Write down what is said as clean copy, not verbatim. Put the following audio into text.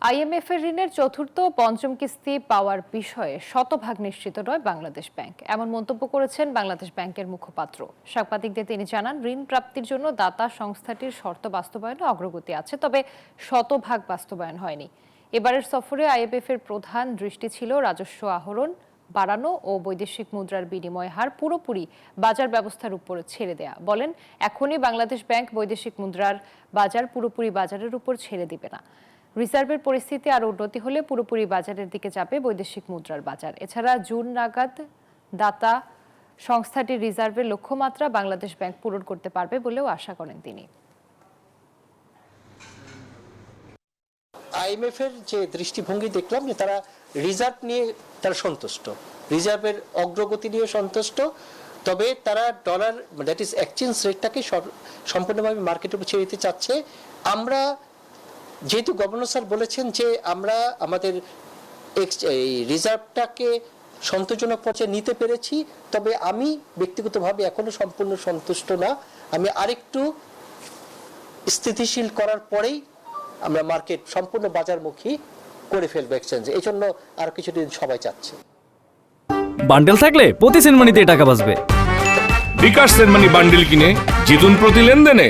IMF এর ঋণের চতুর্থ ও পঞ্চম কিস্তি পাওয়ার বিষয়ে শতভাগ নিশ্চিত নয় বাংলাদেশ ব্যাংক, এমন মন্তব্য করেছেন বাংলাদেশ ব্যাংকের মুখপাত্র। সাংবাদিকদের তিনি জানান, ঋণ প্রাপ্তির জন্য দাতা সংস্থাটির শর্ত বাস্তবায়নে অগ্রগতি আছে, তবে শতভাগ বাস্তবায়ন হয়নি। এবারের সফরে আইএমএফ এর প্রধান দৃষ্টি ছিল রাজস্ব আহরণ বাড়ানো ও বৈদেশিক মুদ্রার বিনিময় হার পুরোপুরি বাজার ব্যবস্থার উপর ছেড়ে দেয়া। বলেন, এখনই বাংলাদেশ ব্যাংক বৈদেশিক মুদ্রার বাজার পুরোপুরি বাজারের উপর ছেড়ে দিবে না। রিজার্ভের পরিস্থিতি আরও উন্নতি হলে পুরোপুরি বাজারের দিকে যাবে বৈদেশিক মুদ্রার বাজার। এছাড়া জুন নাগাদ দাতা সংস্থাটির রিজার্ভের লক্ষ্যমাত্রা বাংলাদেশ ব্যাংক পূরণ করতে পারবে বলেও আশা করেন তিনি। আইএমএফ এর যে দৃষ্টিভঙ্গি দেখলাম যে তারা রিজার্ভ নিয়ে তারা সন্তুষ্ট, রিজার্ভের অগ্রগতি নিয়ে সন্তুষ্ট, তবে তারা ডলার দ্যাট ইজ এক্সচেঞ্জ রেটটাকে সম্পূর্ণভাবে মার্কেটের উপর ছেড়ে দিতে চাচ্ছে। আমরা যেহেতু গভর্নর স্যার বলেছেন যে আমরা আমাদের এই রিজার্ভটাকে সন্তোষজনক পর্যায়ে নিতে পেরেছি, তবে আমি ব্যক্তিগতভাবে এখনো সম্পূর্ণ সন্তুষ্ট না। আমি আরেকটু স্থিতিশীল করার পরেই আমরা মার্কেট সম্পূর্ণ বাজারমুখী করে ফেলবো এক্সচেঞ্জ। এই জন্য আর কিছুদিন সবাই চাচ্ছে। বান্ডেল থাকলে প্রতি সেনমানিতে টাকা বাঁচবে। বিকাশ সেনমানি বান্ডেল কিনে জিতুন প্রতি লেনদেনে।